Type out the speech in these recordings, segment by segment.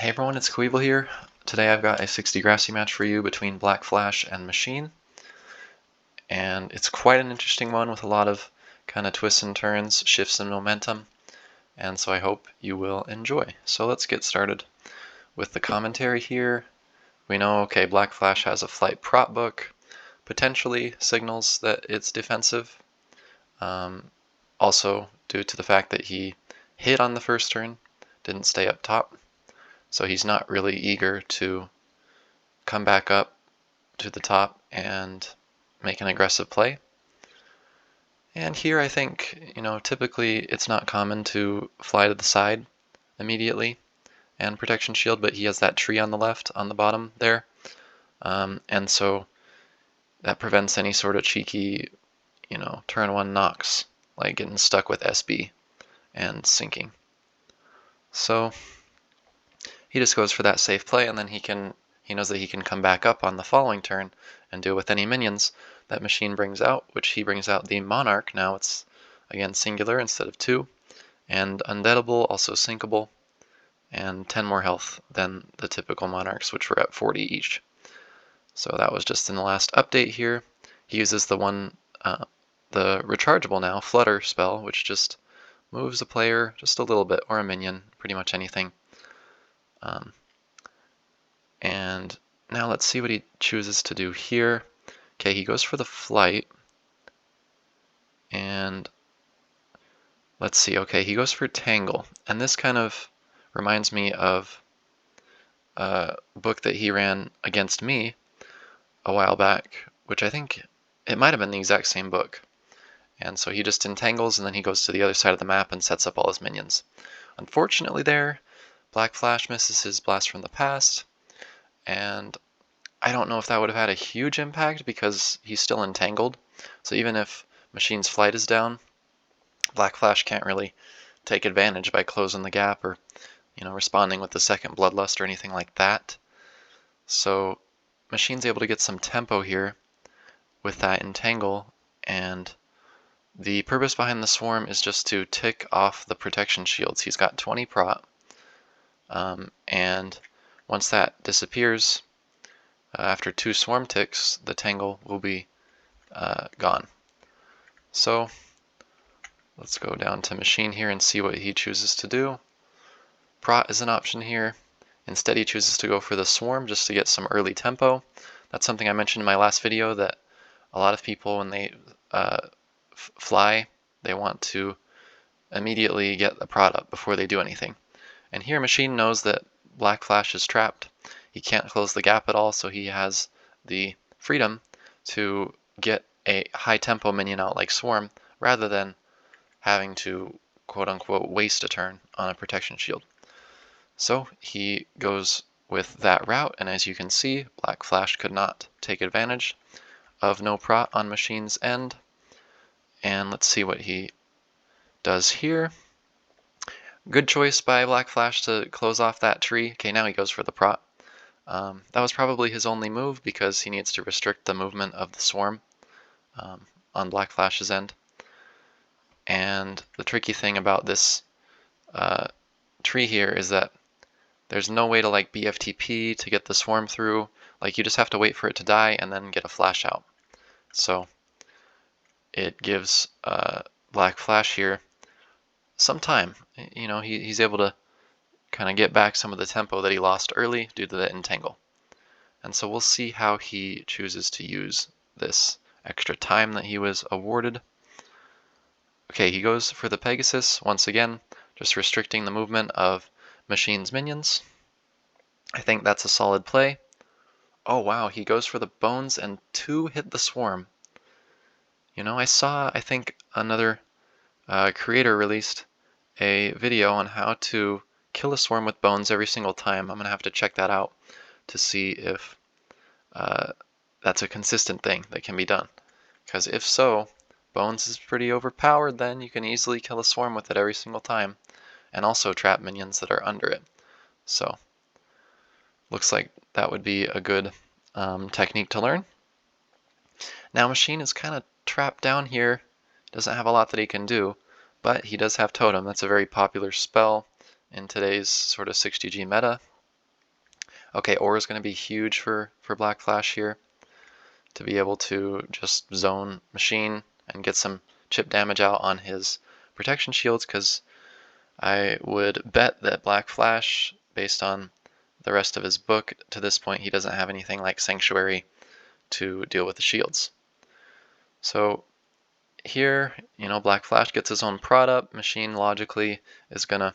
Hey everyone, it's Coeval here. Today I've got a 60 Grassy match for you between Black Flash and Machine. And it's quite an interesting one with a lot of kind of twists and turns, shifts in momentum. And so I hope you will enjoy. So let's get started with the commentary here. We know, okay, Black Flash has a flight prop book, potentially signals that it's defensive. Also due to the fact that he hit on the first turn, didn't stay up top. So he's not really eager to come back up to the top and make an aggressive play. And here I think, typically it's not common to fly to the side immediately and protection shield, but he has that tree on the left, on the bottom there. And so that prevents any sort of cheeky, turn one knocks, like getting stuck with SB and sinking. So he just goes for that safe play, and then he knows that he can come back up on the following turn and deal with any minions that Machine brings out, which he brings out the Monarch. Now it's, again, singular instead of 2, and undeadable, also sinkable, and 10 more health than the typical Monarchs, which were at 40 each. So that was just in the last update here. He uses the rechargeable now, Flutter spell, which just moves a player just a little bit, or a minion, pretty much anything. And now let's see what he chooses to do here. Okay, he goes for the flight. And let's see, okay, he goes for Tangle. And this kind of reminds me of a book that he ran against me a while back, which I think it might have been the exact same book. And so he just entangles, and then he goes to the other side of the map and sets up all his minions. Unfortunately there, Black Flash misses his Blast from the Past, and I don't know if that would have had a huge impact because he's still entangled. So even if Machine's flight is down, Black Flash can't really take advantage by closing the gap or, responding with the second Bloodlust or anything like that. So Machine's able to get some tempo here with that entangle, and the purpose behind the swarm is just to tick off the protection shields. He's got 20 prot, and once that disappears, after 2 swarm ticks, the tangle will be gone. So let's go down to Machine here and see what he chooses to do. Prot is an option here. Instead, he chooses to go for the swarm just to get some early tempo. That's something I mentioned in my last video, that a lot of people, when they fly, they want to immediately get the prot up before they do anything. And here Machine knows that Black Flash is trapped. He can't close the gap at all, so he has the freedom to get a high tempo minion out like Swarm, rather than having to quote-unquote waste a turn on a protection shield. So he goes with that route, and as you can see, Black Flash could not take advantage of no prot on Machine's end. And let's see what he does here. Good choice by Black Flash to close off that tree. Okay, now he goes for the prot. That was probably his only move because he needs to restrict the movement of the swarm on Black Flash's end. And the tricky thing about this tree here is that there's no way to like BFTP to get the swarm through. Like, you just have to wait for it to die and then get a flash out. So it gives Black Flash here some time. He's able to kind of get back some of the tempo that he lost early due to the entangle. And so we'll see how he chooses to use this extra time that he was awarded. Okay, he goes for the Pegasus once again, just restricting the movement of Machine's minions. I think that's a solid play. Oh wow, he goes for the Bones and 2 hit the swarm. I think another creator released a video on how to kill a swarm with Bones every single time. I'm going to have to check that out to see if that's a consistent thing that can be done. Because if so, Bones is pretty overpowered then. You can easily kill a swarm with it every single time, and also trap minions that are under it. So looks like that would be a good technique to learn. Now Machine is kind of trapped down here. Doesn't have a lot that he can do, but he does have Totem. That's a very popular spell in today's sort of 60G meta. Okay, Aura is going to be huge for Black Flash here, to be able to just zone Machine and get some chip damage out on his protection shields, because I would bet that Black Flash, based on the rest of his book to this point, he doesn't have anything like Sanctuary to deal with the shields. So here, Black Flash gets his own prod up. Machine logically is going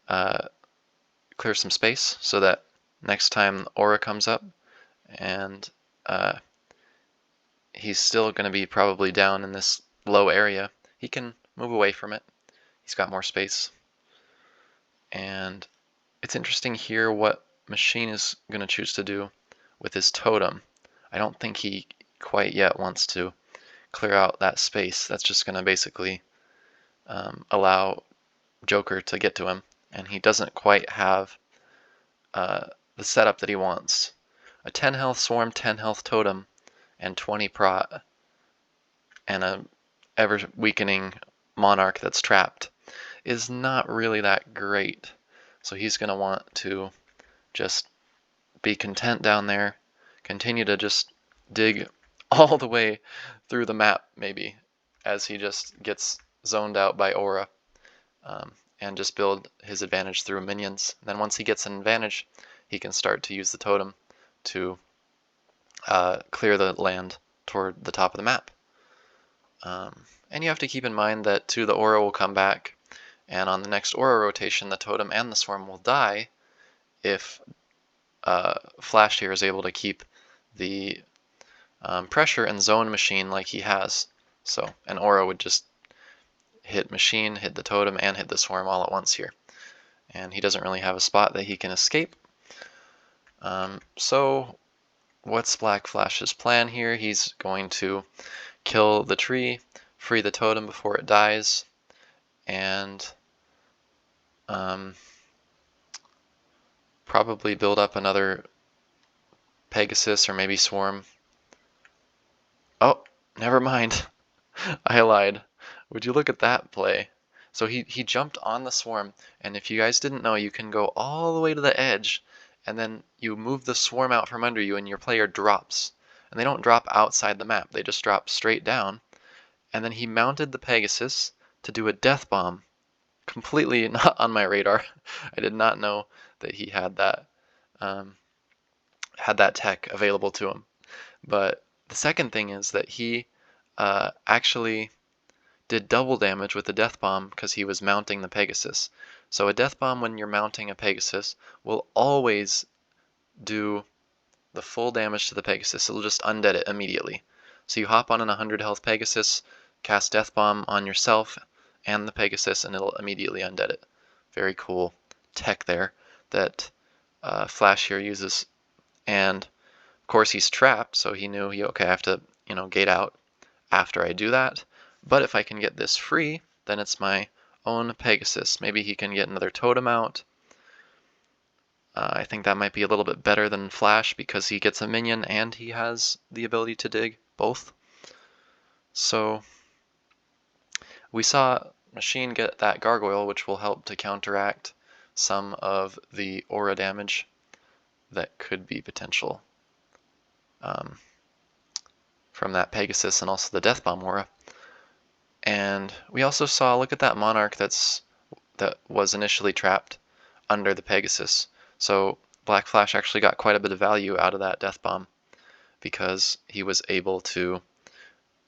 to clear some space so that next time Aura comes up and he's still going to be probably down in this low area, he can move away from it. He's got more space. And it's interesting here what Machine is going to choose to do with his totem. I don't think he quite yet wants to clear out that space. That's just going to basically allow Joker to get to him, and he doesn't quite have the setup that he wants. A 10 health Swarm, 10 health Totem, and 20 prot, and a ever weakening Monarch that's trapped is not really that great. So he's going to want to just be content down there, continue to just dig all the way through the map, maybe, as he just gets zoned out by Aura, and just build his advantage through minions. And then once he gets an advantage, he can start to use the totem to clear the land toward the top of the map. And you have to keep in mind that too, the Aura will come back, and on the next Aura rotation, the totem and the Swarm will die if Flash here is able to keep the pressure and zone Machine like he has. So an Aura would just hit Machine, hit the totem, and hit the Swarm all at once here. And he doesn't really have a spot that he can escape. So what's Black Flash's plan here? He's going to kill the tree, free the totem before it dies, and probably build up another Pegasus or maybe Swarm. Oh, never mind. I lied. Would you look at that play? So he jumped on the Swarm, and if you guys didn't know, you can go all the way to the edge, and then you move the Swarm out from under you, and your player drops. And they don't drop outside the map, they just drop straight down. And then he mounted the Pegasus to do a death bomb. Completely not on my radar. I did not know that he had that tech available to him. But the second thing is that he actually did double damage with the death bomb because he was mounting the Pegasus. So a death bomb when you're mounting a Pegasus will always do the full damage to the Pegasus. It'll just undead it immediately. So you hop on an 100 health Pegasus, cast death bomb on yourself and the Pegasus, and it'll immediately undead it. Very cool tech there that Flash here uses. And of course he's trapped, so he knew I have to gate out after I do that. But if I can get this free, then it's my own Pegasus. Maybe he can get another totem out. I think that might be a little bit better than Flash because he gets a minion and he has the ability to dig both. So we saw Machine get that Gargoyle, which will help to counteract some of the Aura damage that could be potential from that Pegasus and also the Death Bomb Aura. And we also saw, look at that Monarch that was initially trapped under the Pegasus. So Black Flash actually got quite a bit of value out of that Death Bomb because he was able to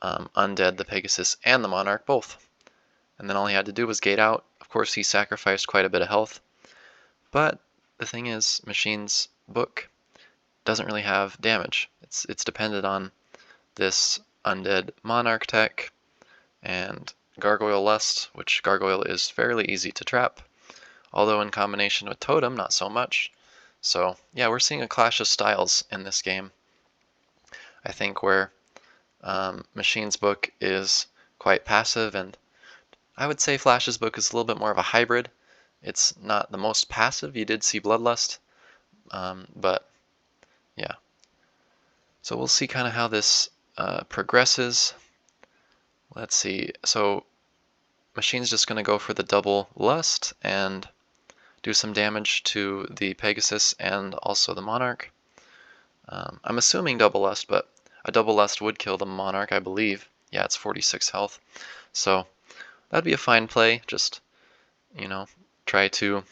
undead the Pegasus and the Monarch both. And then all he had to do was gate out. Of course, he sacrificed quite a bit of health. But the thing is, Machine's book doesn't really have damage. It's dependent on this undead Monarch tech and Gargoyle Lust, which Gargoyle is fairly easy to trap, although in combination with Totem, not so much. So yeah, we're seeing a clash of styles in this game. I think where Machine's book is quite passive, and I would say Flash's book is a little bit more of a hybrid. It's not the most passive. You did see Bloodlust, but yeah. So we'll see kind of how this progresses. Let's see. So Machine's just going to go for the double Lust and do some damage to the Pegasus and also the Monarch. I'm assuming double lust, but a double lust would kill the Monarch, I believe. Yeah, it's 46 health. So that'd be a fine play. Just, you know, try to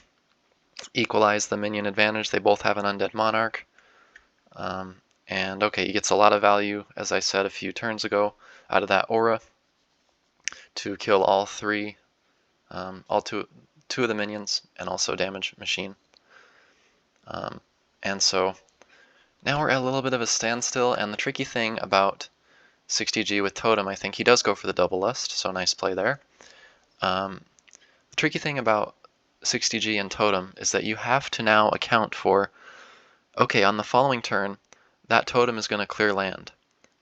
equalize the minion advantage. They both have an undead Monarch. And okay, he gets a lot of value, as I said a few turns ago, out of that aura to kill all three, two of the minions, and also damage Machine. And so now we're at a little bit of a standstill, and the tricky thing about 60G with Totem, I think he does go for the double lust, so nice play there. The tricky thing about 60G and Totem is that you have to now account for, okay, on the following turn, that Totem is going to clear land.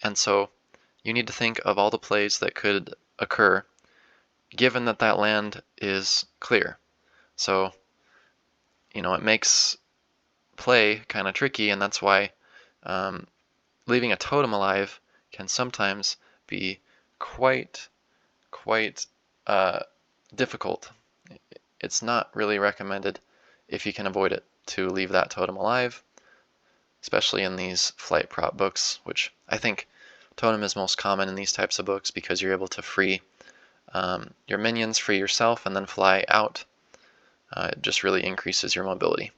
And so you need to think of all the plays that could occur given that that land is clear. So, it makes play kind of tricky, and that's why leaving a totem alive can sometimes be quite difficult. It's not really recommended, if you can avoid it, to leave that totem alive, especially in these flight prop books, which I think totem is most common in these types of books because you're able to free your minions, free yourself, and then fly out. It just really increases your mobility.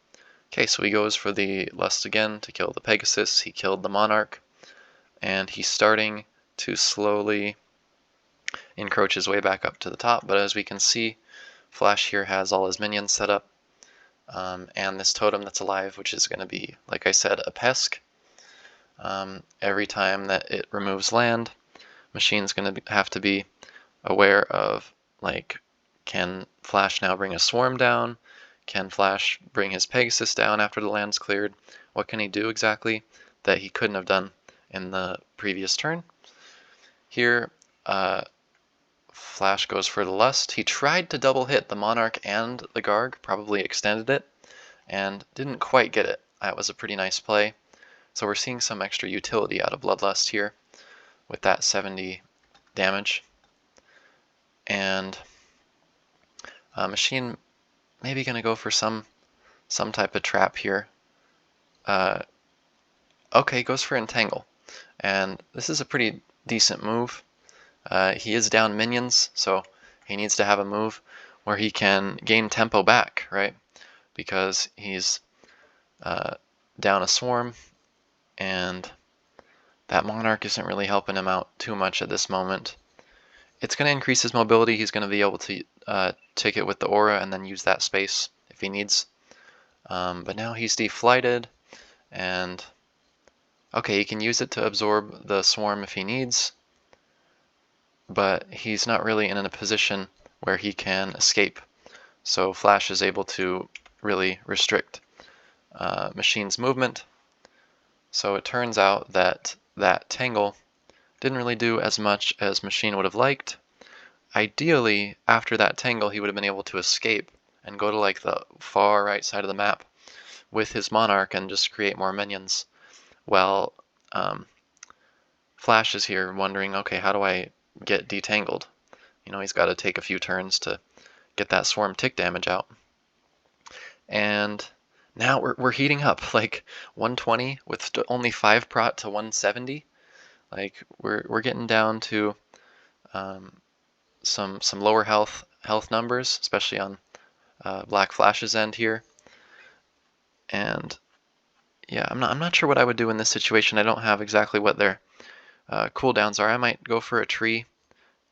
Okay, so he goes for the lust again to kill the Pegasus. He killed the Monarch, and he's starting to slowly encroach his way back up to the top. But as we can see, Flash here has all his minions set up, and this totem that's alive, which is going to be, like I said, a Pesk. Every time that it removes land, Machine's going to have to be aware of, like, can Flash now bring a swarm down? Can Flash bring his Pegasus down after the land's cleared? What can he do exactly that he couldn't have done in the previous turn? Here, Flash goes for the lust. He tried to double hit the Monarch and the Garg, probably extended it, and didn't quite get it. That was a pretty nice play. So we're seeing some extra utility out of Bloodlust here with that 70 damage. And Machine maybe going to go for some type of trap here. Okay, goes for Entangle. And this is a pretty decent move. He is down minions, so he needs to have a move where he can gain tempo back, right? Because he's down a swarm, and that Monarch isn't really helping him out too much at this moment. It's going to increase his mobility. He's going to be able to take it with the aura and then use that space if he needs. But now he's deflighted, and okay, he can use it to absorb the swarm if he needs, but he's not really in a position where he can escape. So Flash is able to really restrict Machine's movement. So it turns out that that Tangle didn't really do as much as Machine would have liked. Ideally, after that Tangle, he would have been able to escape and go to like the far right side of the map with his Monarch and just create more minions. Well, Flash is here wondering, okay, how do I get detangled? He's got to take a few turns to get that swarm tick damage out. And now we're heating up, like 120 with only 5 prot to 170. Like we're getting down to some lower health numbers, especially on Black Flash's end here. And yeah, I'm not sure what I would do in this situation. I don't have exactly what their cooldowns are. I might go for a tree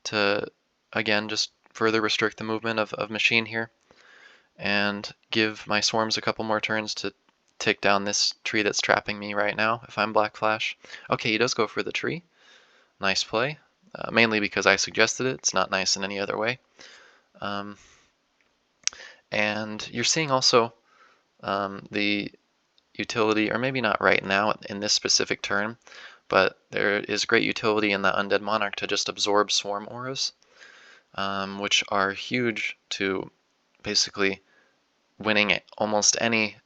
to, again, just further restrict the movement of Machine here, and give my swarms a couple more turns to take down this tree that's trapping me right now if I'm Black Flash. Okay, he does go for the tree. Nice play, mainly because I suggested it. It's not nice in any other way. And you're seeing also the utility, or maybe not right now in this specific turn, but there is great utility in the Undead Monarch to just absorb swarm auras, which are huge to basically winning almost any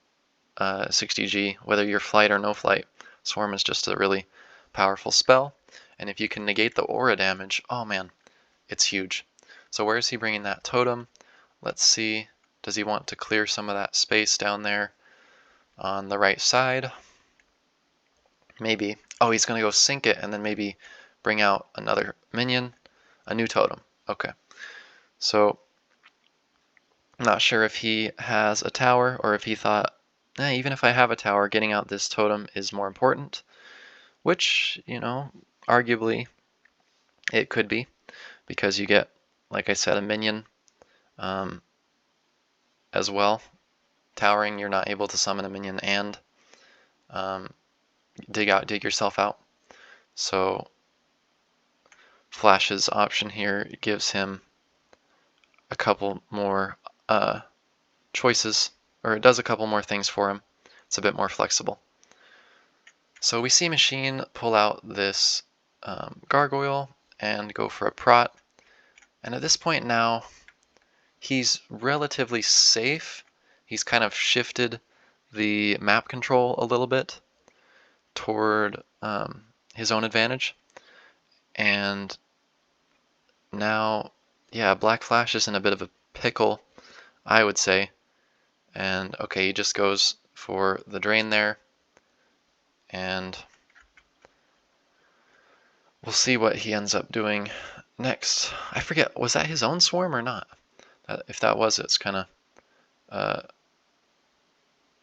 60G, whether you're flight or no flight. Swarm is just a really powerful spell, and if you can negate the aura damage, oh man, it's huge. So where is he bringing that totem? Let's see. Does he want to clear some of that space down there on the right side? Maybe. Oh, he's going to go sink it and then maybe bring out another minion, a new totem. Okay. So, I'm not sure if he has a tower or if he thought, even if I have a tower, getting out this totem is more important, which, arguably it could be, because you get, like I said, a minion as well. Towering, you're not able to summon a minion and dig yourself out. So Flash's option here gives him a couple more choices, or it does a couple more things for him. It's a bit more flexible. So we see Machine pull out this gargoyle and go for a prot. And at this point now, he's relatively safe. He's kind of shifted the map control a little bit toward his own advantage. And now, yeah, Black Flash is in a bit of a pickle, I would say. And okay, he just goes for the drain there. And we'll see what he ends up doing next. I forget, was that his own swarm or not? If that was, it's kind of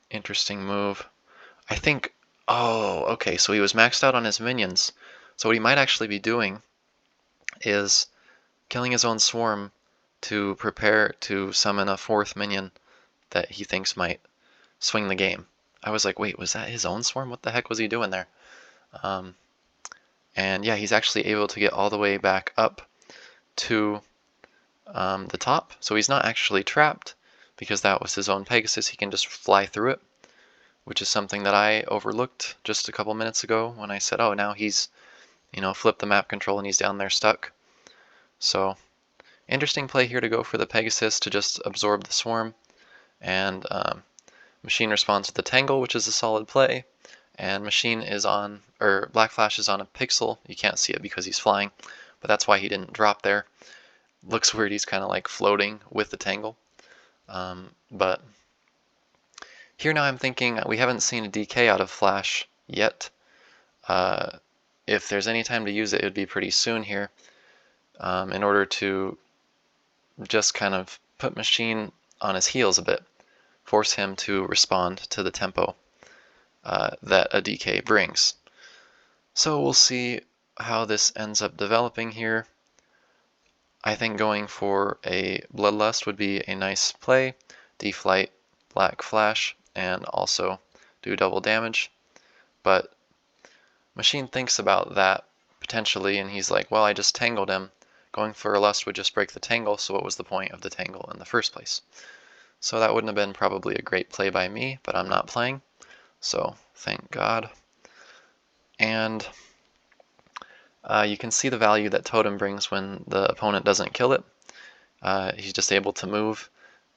interesting move. I think, oh, okay, so he was maxed out on his minions. So what he might actually be doing is killing his own swarm to prepare to summon a fourth minion that he thinks might swing the game. I was like, wait, was that his own swarm? What the heck was he doing there? And yeah, he's actually able to get all the way back up to the top. So he's not actually trapped, because that was his own Pegasus. He can just fly through it, which is something that I overlooked just a couple minutes ago when I said, oh, now he's, flipped the map control and he's down there stuck. So interesting play here to go for the Pegasus to just absorb the swarm. And Machine responds with the Tangle, which is a solid play. And Machine is on, or Black Flash is on a pixel. You can't see it because he's flying, but that's why he didn't drop there. Looks weird, he's kind of like floating with the Tangle. But here now I'm thinking we haven't seen a DK out of Flash yet. If there's any time to use it, it would be pretty soon here, in order to just kind of put Machine on his heels a bit, force him to respond to the tempo that a DK brings. So we'll see how this ends up developing here. I think going for a Bloodlust would be a nice play. Deflight Black Flash and also do double damage. But Machine thinks about that potentially, and he's like, well, I just tangled him. Going for a Lust would just break the tangle, so what was the point of the tangle in the first place? So that wouldn't have been probably a great play by me, but I'm not playing, so thank God. And you can see the value that Totem brings when the opponent doesn't kill it. He's just able to move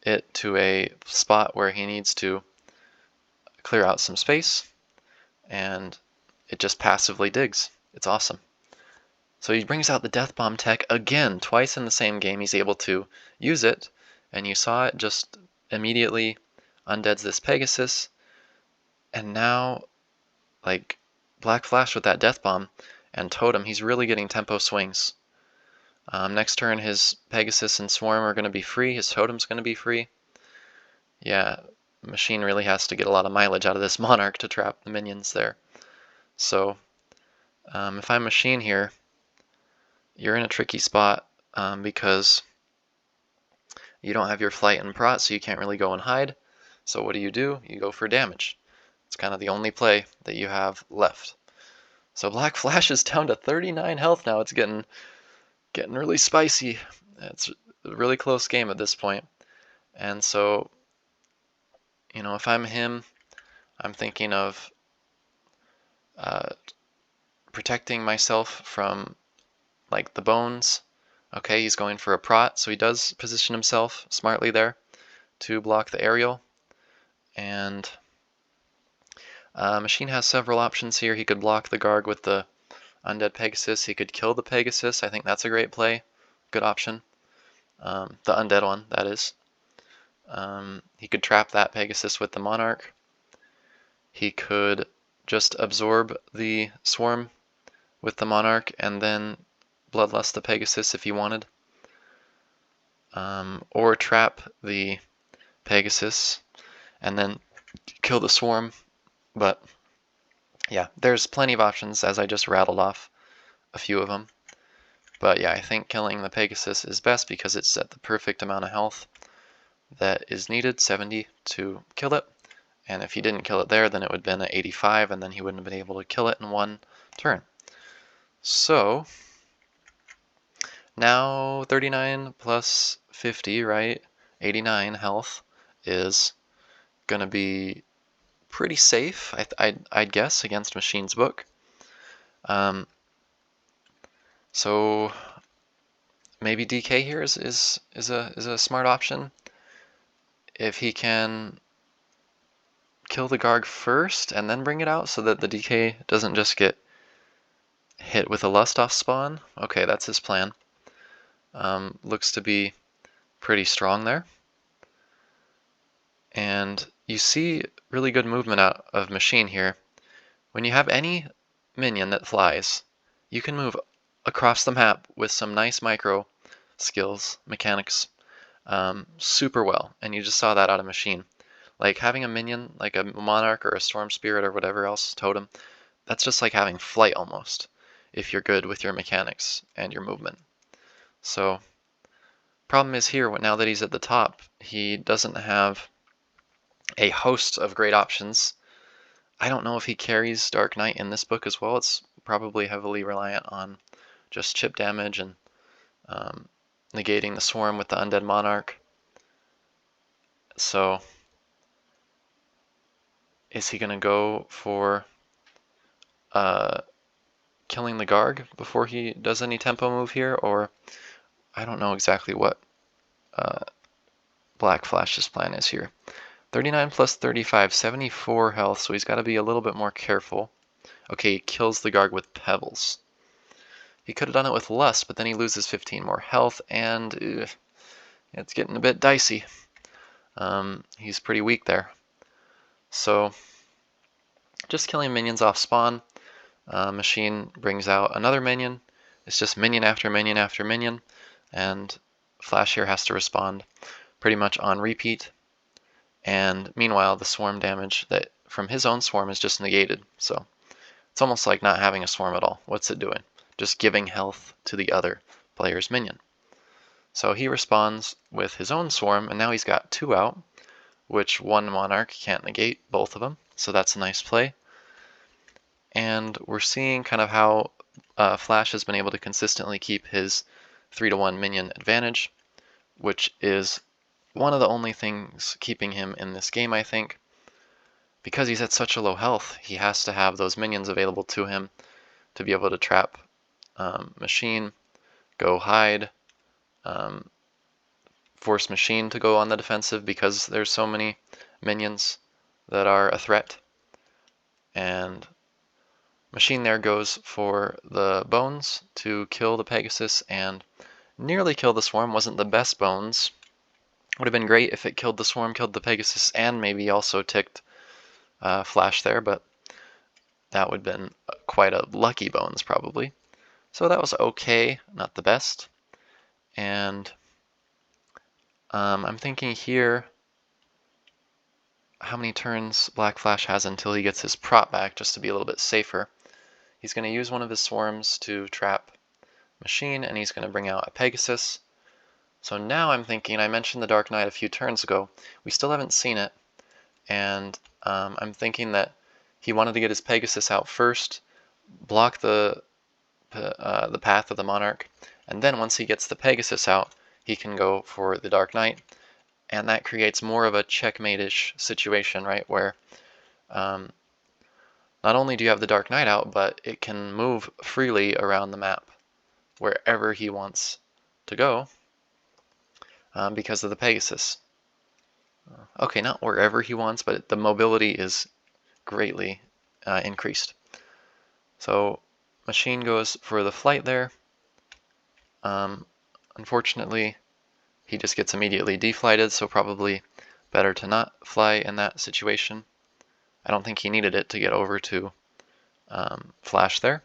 it to a spot where he needs to clear out some space, and it just passively digs. It's awesome. So he brings out the Death Bomb tech again, twice in the same game. He's able to use it, and you saw it just immediately undeads this Pegasus. And now, like, Black Flash with that Death Bomb and Totem, he's really getting tempo swings. Next turn, his Pegasus and Swarm are going to be free. His Totem's going to be free. Yeah, Machine really has to get a lot of mileage out of this Monarch to trap the minions there. So, if I'm Machine here, you're in a tricky spot because you don't have your Flight and Prot, so you can't really go and hide. So what do? You go for damage. It's kind of the only play that you have left. So Black Flash is down to 39 health now. It's getting really spicy. It's a really close game at this point. And so, if I'm him, I'm thinking of protecting myself from like the bones. Okay, he's going for a prot, so he does position himself smartly there to block the aerial. And Machine has several options here. He could block the Garg with the Undead Pegasus. He could kill the Pegasus. I think that's a great play. Good option. The undead one, that is. He could trap that Pegasus with the Monarch. He could just absorb the swarm with the Monarch and then bloodlust the Pegasus if he wanted. Or trap the Pegasus and then kill the swarm. But yeah, there's plenty of options as I just rattled off a few of them. But yeah, I think killing the Pegasus is best because it's at the perfect amount of health that is needed, 70, to kill it. And if he didn't kill it there, then it would have been at 85, and then he wouldn't have been able to kill it in one turn. So now 39 plus 50, right? 89 health is going to be pretty safe, I'd guess, against Machine's Book. So maybe DK here is a smart option. If he can kill the Garg first and then bring it out so that the DK doesn't just get hit with a Lust off spawn. Okay, that's his plan. Looks to be pretty strong there. And you see really good movement out of Machine here. When you have any minion that flies, you can move across the map with some nice micro skills, mechanics, super well. And you just saw that out of Machine. Like having a minion, like a Monarch or a Storm Spirit or whatever else, Totem, that's just like having flight almost, if you're good with your mechanics and your movement. So, problem is here, now that he's at the top, he doesn't have a host of great options. I don't know if he carries Dark Knight in this book as well. It's probably heavily reliant on just chip damage and negating the swarm with the Undead Monarch. So, is he going to go for killing the Garg before he does any tempo move here? Or I don't know exactly what Black Flash's plan is here. 39 plus 35, 74 health, so he's got to be a little bit more careful. Okay, he kills the Garg with Pebbles. He could have done it with Lust, but then he loses 15 more health, and it's getting a bit dicey. He's pretty weak there. So, just killing minions off spawn. Machine brings out another minion. It's just minion after minion after minion, and Flash here has to respond pretty much on repeat. And meanwhile, the swarm damage that from his own swarm is just negated. So it's almost like not having a swarm at all. What's it doing? Just giving health to the other player's minion. So he responds with his own swarm, and now he's got 2 out, which one Monarch can't negate both of them. So that's a nice play. And we're seeing kind of how Flash has been able to consistently keep his 3-to-1 minion advantage, which is one of the only things keeping him in this game, I think. Because he's at such a low health, he has to have those minions available to him to be able to trap Machine, go hide, force Machine to go on the defensive because there's so many minions that are a threat. And Machine there goes for the bones to kill the Pegasus and nearly kill the swarm. Wasn't the best bones. Would have been great if it killed the swarm, killed the Pegasus, and maybe also ticked Flash there, but that would have been quite a lucky bones probably. So that was okay, not the best. And I'm thinking here how many turns Black Flash has until he gets his prop back, just to be a little bit safer. He's going to use one of his swarms to trap Machine, and he's going to bring out a Pegasus. So now I'm thinking, I mentioned the Dark Knight a few turns ago. We still haven't seen it, and I'm thinking that he wanted to get his Pegasus out first, block the path of the Monarch, and then once he gets the Pegasus out, he can go for the Dark Knight, and that creates more of a checkmate-ish situation, right, where not only do you have the Dark Knight out, but it can move freely around the map wherever he wants to go because of the Pegasus. Okay, not wherever he wants, but the mobility is greatly increased. So Machine goes for the flight there. Unfortunately, he just gets immediately deflighted, so probably better to not fly in that situation. I don't think he needed it to get over to Flash there.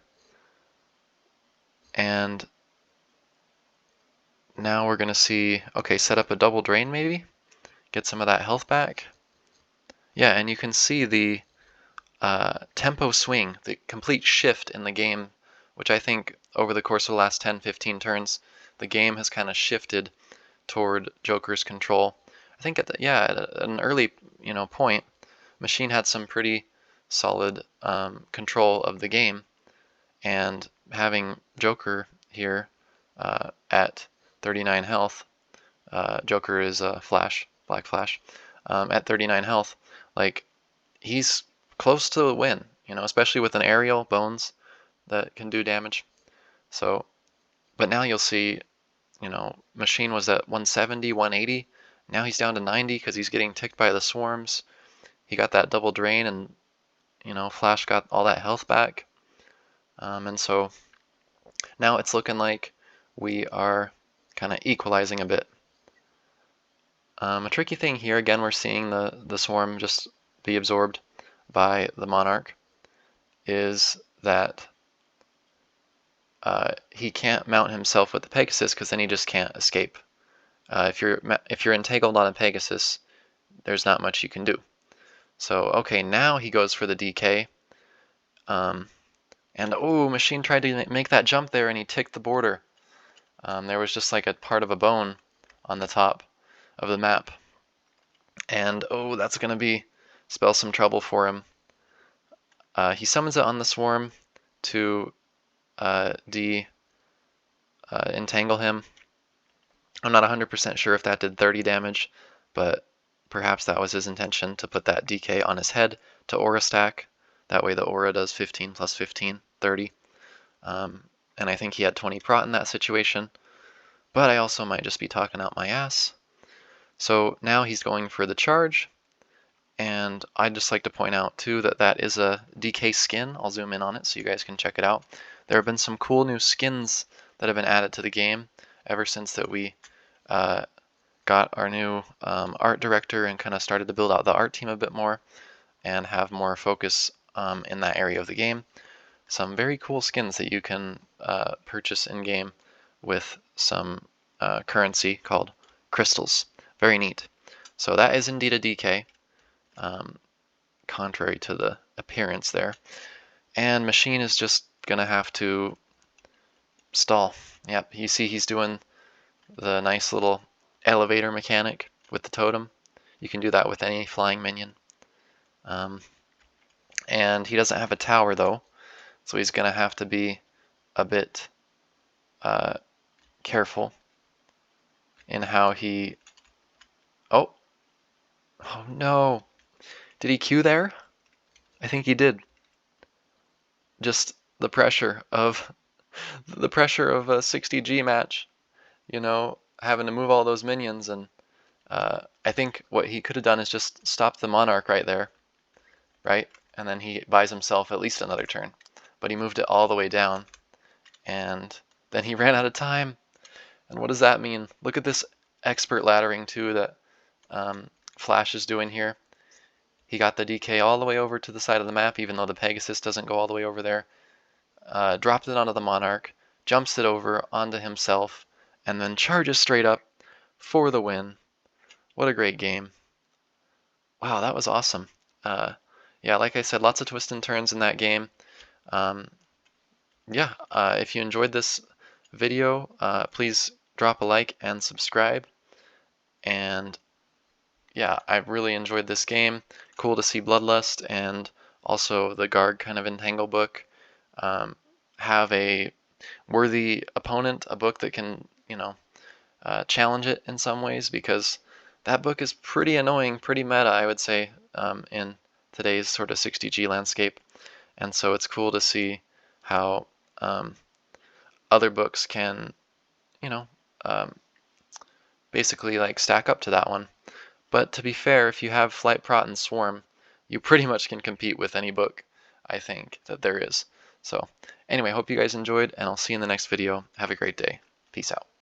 And now we're going to see, okay, set up a double drain maybe? Get some of that health back. Yeah, and you can see the tempo swing, the complete shift in the game, which I think over the course of the last 10-15 turns, the game has kind of shifted toward Joker's control. I think at an early point, Machine had some pretty solid control of the game, and having Joker here at 39 health, Joker is Flash, Black Flash, at 39 health, like he's close to a win, especially with an aerial Bones that can do damage. So, but now you'll see, Machine was at 170, 180. Now he's down to 90 because he's getting ticked by the swarms. He got that double drain, and Flash got all that health back. And so now it's looking like we are kind of equalizing a bit. A tricky thing here, again, we're seeing the swarm just be absorbed by the Monarch, is that he can't mount himself with the Pegasus because then he just can't escape. If you're entangled on a Pegasus, there's not much you can do. So okay, now he goes for the DK, and oh, Machine tried to make that jump there, and he ticked the border. There was just like a part of a bone on the top of the map, and oh, that's gonna spell some trouble for him. He summons it on the swarm to entangle him. I'm not 100% sure if that did 30 damage, but perhaps that was his intention, to put that DK on his head to aura stack. That way the aura does 15 plus 15, 30. And I think he had 20 prot in that situation, but I also might just be talking out my ass. So now he's going for the charge, and I'd just like to point out too that that is a DK skin. I'll zoom in on it so you guys can check it out. There have been some cool new skins that have been added to the game ever since that we got our new art director and kind of started to build out the art team a bit more and have more focus in that area of the game. Some very cool skins that you can purchase in game with some currency called crystals. Very neat. So that is indeed a DK, contrary to the appearance there. And Machine is just gonna have to stall. Yep, you see he's doing the nice little elevator mechanic with the totem. You can do that with any flying minion. And he doesn't have a tower though, so he's gonna have to be a bit careful in how he... Oh no! Did he Q there? I think he did. Just the pressure of a 60G match, having to move all those minions, and I think what he could have done is just stop the Monarch right there, right? And then he buys himself at least another turn. But he moved it all the way down, and then he ran out of time. And what does that mean? Look at this expert laddering too that Flash is doing here. He got the DK all the way over to the side of the map, even though the Pegasus doesn't go all the way over there. Dropped it onto the Monarch, jumps it over onto himself, and then charges straight up for the win. What a great game. Wow, that was awesome. Yeah, like I said, lots of twists and turns in that game. If you enjoyed this video, please drop a like and subscribe. And yeah, I really enjoyed this game. Cool to see Bloodlust and also the Garg kind of Entangle book have a worthy opponent, a book that can, challenge it in some ways, because that book is pretty annoying, pretty meta, I would say, in today's sort of 60G landscape. And so it's cool to see how other books can, basically like stack up to that one. But to be fair, if you have Flight Prot and Swarm, you pretty much can compete with any book, I think, that there is. So anyway, hope you guys enjoyed, and I'll see you in the next video. Have a great day. Peace out.